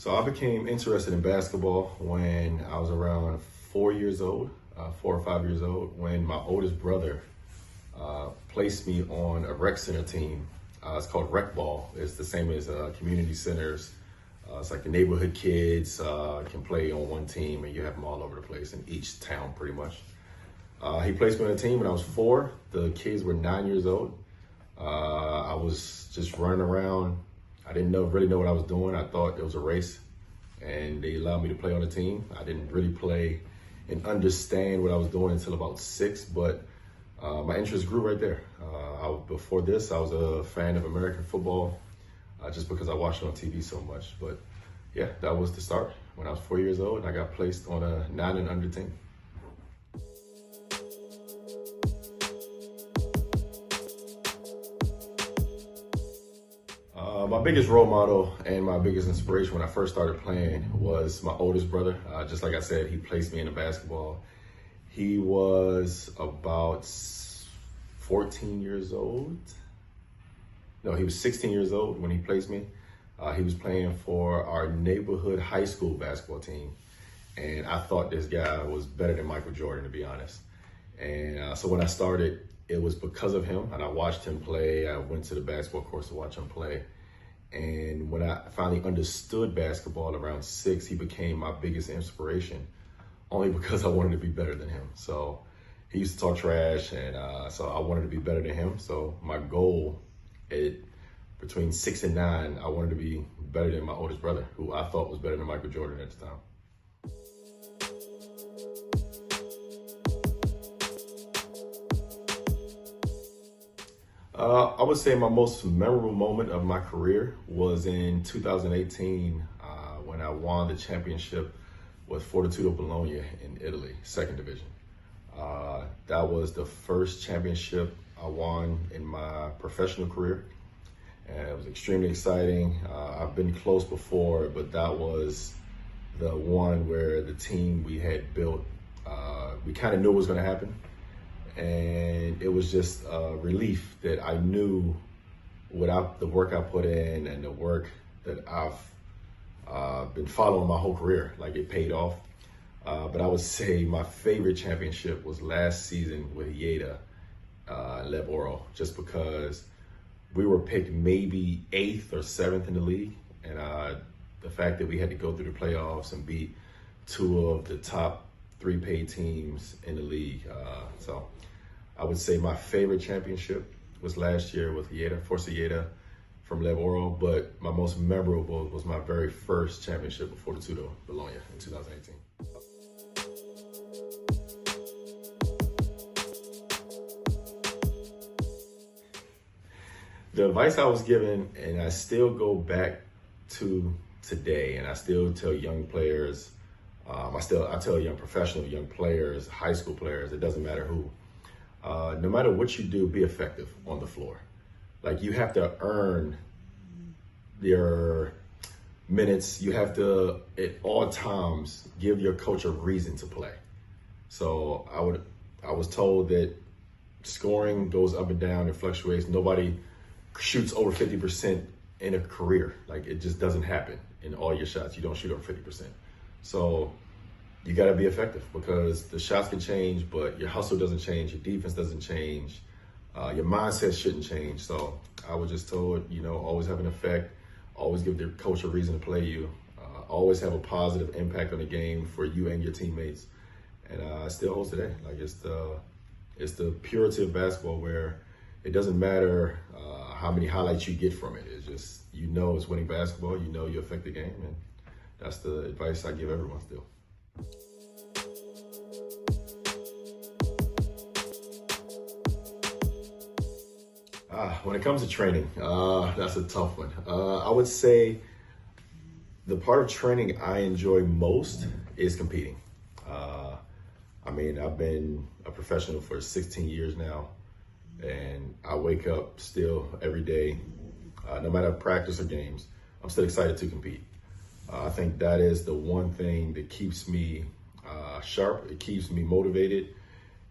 So I became interested in basketball when I was around 4 years old, 4 or 5 years old, when my oldest brother placed me on a rec center team. It's called rec ball. It's the same as community centers. It's like the neighborhood kids can play on one team, and you have them all over the place in each town pretty much. He placed me on a team when I was 4. The kids were 9 years old. I was just running around. I didn't really know what I was doing. I thought it was a race, and they allowed me to play on the team. I didn't really play and understand what I was doing until about 6, but my interest grew right there. Before this, I was a fan of American football just because I watched it on TV so much. But yeah, that was the start when I was 4 years old, and I got placed on a 9 and under team. My biggest role model and my biggest inspiration when I first started playing was my oldest brother. Just like I said, he placed me into basketball. He was about 14 years old. No, he was 16 years old when he placed me. He was playing for our neighborhood high school basketball team. And I thought this guy was better than Michael Jordan, to be honest. And so when I started, it was because of him. And I watched him play. I went to the basketball course to watch him play. And when I finally understood basketball around 6, he became my biggest inspiration, only because I wanted to be better than him. So he used to talk trash, and so I wanted to be better than him. So my goal between 6 and 9, I wanted to be better than my oldest brother, who I thought was better than Michael Jordan at the time. I would say my most memorable moment of my career was in 2018 when I won the championship with 𝗞𝗘𝗡𝗎𝗨𝗖𝗞 in Italy, 2nd division. That was the first championship I won in my professional career, and it was extremely exciting. I've been close before, but that was the one where the team we had built, we kind of knew what was going to happen. And it was just a relief that I knew without the work I put in and the work that I've been following my whole career, like it paid off. But I would say my favorite championship was last season with Lleida, 𝗛𝗡𝗏𝗏, just because we were picked maybe 8th or 7th in the league. And the fact that we had to go through the playoffs and beat 2 of the top 3 paid teams in the league. So I would say my favorite championship was last year with Forza Lleida from 𝗛𝗏𝗏𝗏, but my most memorable was my very first championship with 𝗞𝗘𝗡𝗏𝗏𝗏 in 2018. The advice I was given, and I still go back to today, and I still tell young players, I tell young professional, young players, high school players, it doesn't matter who. No matter what you do, be effective on the floor. Like, you have to earn your minutes. You have to, at all times, give your coach a reason to play. So I was told that scoring goes up and down, it fluctuates. Nobody shoots over 50% in a career. Like, it just doesn't happen in all your shots. You don't shoot over 50%. So you got to be effective, because the shots can change, but your hustle doesn't change, your defense doesn't change, your mindset shouldn't change. So I was just told, always have an effect, always give the coach a reason to play you, always have a positive impact on the game for you and your teammates. And it still holds today. Like, it's the purity of basketball, where it doesn't matter how many highlights you get from it. It's just, it's winning basketball, you affect the game, and that's the advice I give everyone still. When it comes to training, that's a tough one. I would say the part of training I enjoy most is competing. I've been a professional for 16 years now, and I wake up still every day, no matter practice or games, I'm still excited to compete. I think that is the one thing that keeps me sharp, it keeps me motivated,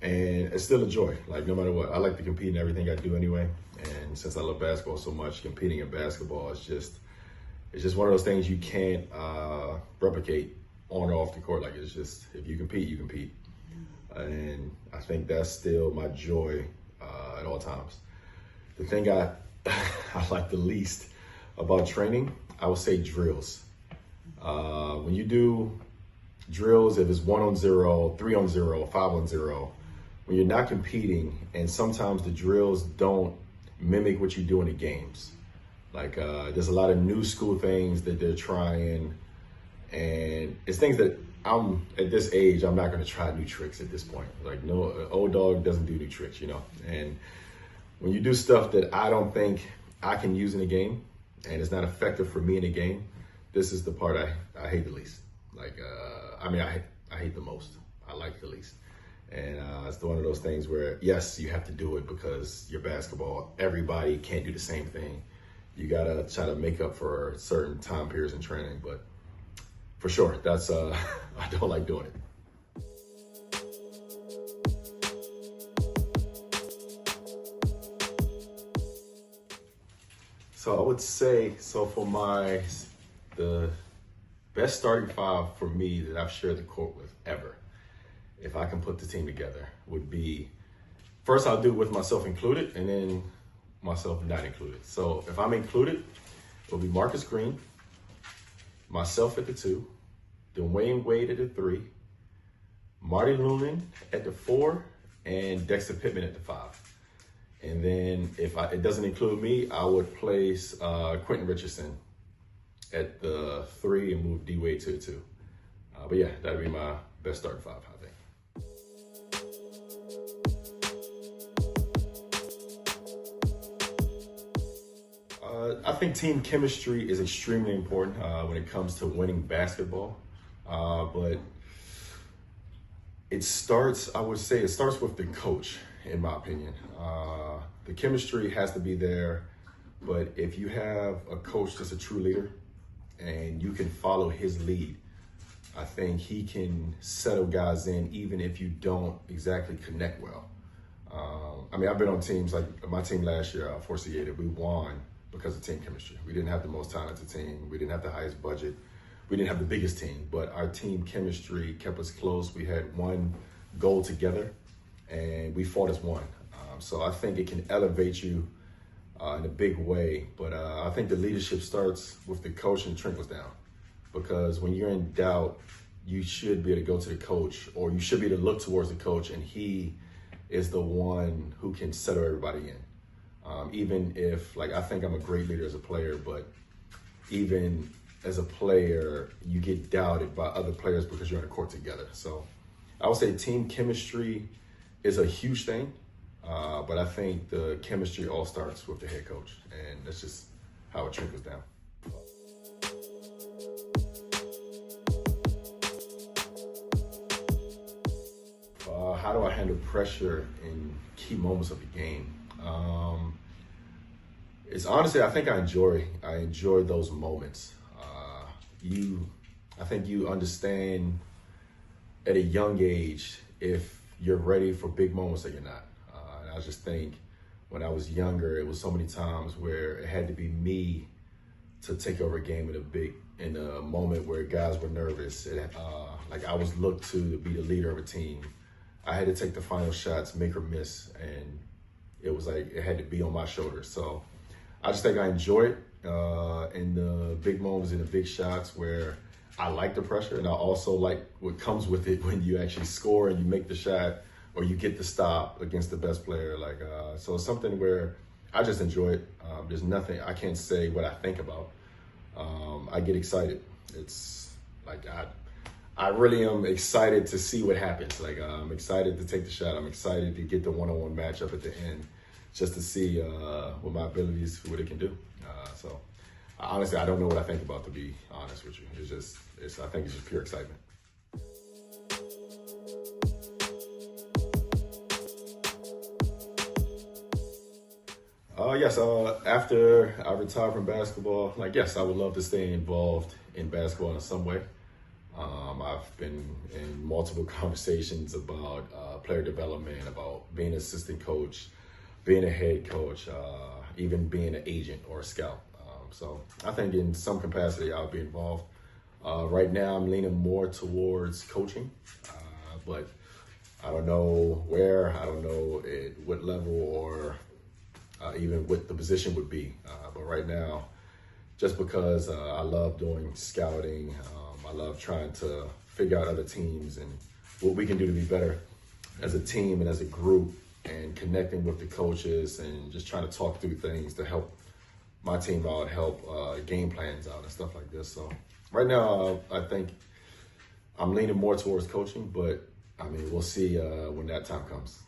and it's still a joy. Like, no matter what, I like to compete in everything I do anyway. And since I love basketball so much, competing in basketball is just, it's just one of those things you can't replicate on or off the court. Like, it's just, if you compete, you compete. And I think that's still my joy at all times. The thing I like the least about training, I would say drills. When you do drills, if it's 1-on-0, 3-on-0, 5-on-0, when you're not competing, and sometimes the drills don't mimic what you do in the games. Like, there's a lot of new school things that they're trying, and it's things that I'm, at this age, I'm not gonna try new tricks at this point. Like, no, old dog doesn't do new tricks, you know? And when you do stuff that I don't think I can use in a game, and it's not effective for me in a game, this is the part I hate the least. Like, I hate the most. I like the least. And it's one of those things where, yes, you have to do it because you're basketball. Everybody can't do the same thing. You gotta try to make up for certain time periods in training, but for sure, that's, I don't like doing it. So I would say, for the best starting five for me that I've shared the court with ever, if I can put the team together, would be, first I'll do with myself included, and then myself not included. So if I'm included, it'll be Marcus Green, myself at the 2, Dwayne Wade at the 3, Marty Lunan at the 4, and Dexter Pittman at the 5. And then if it doesn't include me, I would place Quentin Richardson at the 3 and move D Wade to the 2. But yeah, that'd be my best starting 5, I think. I think team chemistry is extremely important when it comes to winning basketball. But I would say it starts with the coach, in my opinion. The chemistry has to be there, but if you have a coach that's a true leader and you can follow his lead, I think he can settle guys in even if you don't exactly connect well. I've been on teams, like my team last year, Hiopos Lleida, we won because of team chemistry. We didn't have the most talented team. We didn't have the highest budget. We didn't have the biggest team, but our team chemistry kept us close. We had one goal together, and we fought as one. So I think it can elevate you in a big way, but I think the leadership starts with the coach and trickles down. Because when you're in doubt, you should be able to go to the coach, or you should be able to look towards the coach, and he is the one who can settle everybody in. Even if, like, I think I'm a great leader as a player, but even as a player, you get doubted by other players because you're on the court together. So I would say team chemistry is a huge thing, but I think the chemistry all starts with the head coach, and that's just how it trickles down. How do I handle pressure in key moments of the game? It's honestly, I think I enjoy those moments. I think you understand at a young age if you're ready for big moments or you're not. And I just think when I was younger, it was so many times where it had to be me to take over a game in a moment where guys were nervous. Like, I was looked to be the leader of a team. I had to take the final shots, make or miss, and it was like it had to be on my shoulders. So I just think I enjoy it in the big moments, in the big shots where I like the pressure, and I also like what comes with it when you actually score and you make the shot or you get the stop against the best player. So it's something where I just enjoy it. There's nothing, I can't say what I think about. I get excited. It's like I really am excited to see what happens. Like, I'm excited to take the shot. I'm excited to get the one-on-one matchup at the end, just to see what my abilities, what it can do. So honestly, I don't know what I think about, to be honest with you. I think it's just pure excitement. Yes, after I retire from basketball, yes, I would love to stay involved in basketball in some way. I've been in multiple conversations about player development, about being an assistant coach, being a head coach, even being an agent or a scout. So I think in some capacity I'll be involved. Right now I'm leaning more towards coaching, but I don't know where, I don't know at what level or even what the position would be. But right now, just because I love doing scouting, I love trying to figure out other teams and what we can do to be better as a team and as a group, and connecting with the coaches and just trying to talk through things to help my team out, help game plans out and stuff like this. So right now, I think I'm leaning more towards coaching, but I mean, we'll see when that time comes.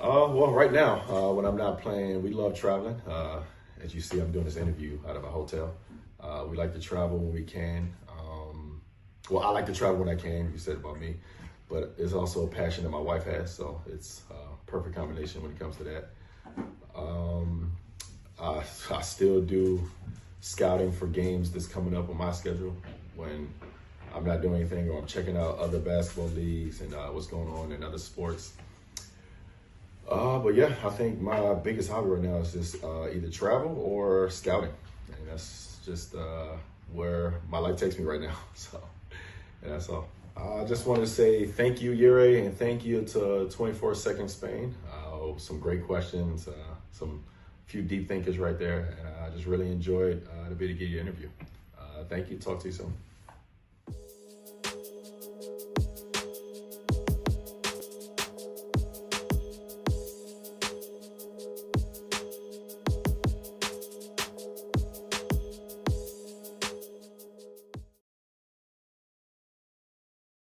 Well, right now, when I'm not playing, we love traveling. As you see, I'm doing this interview out of a hotel. We like to travel when we can. Well, I like to travel when I can, you said about me, but it's also a passion that my wife has, so it's a perfect combination when it comes to that. I still do scouting for games that's coming up on my schedule when I'm not doing anything, or I'm checking out other basketball leagues and what's going on in other sports. But yeah, I think my biggest hobby right now is just either travel or scouting. And that's just where my life takes me right now. So yeah, that's all. I just want to say thank you, Yuri, and thank you to 24 Seconds Spain. Some great questions, some few deep thinkers right there. And I just really enjoyed to be able to get your interview. Thank you. Talk to you soon.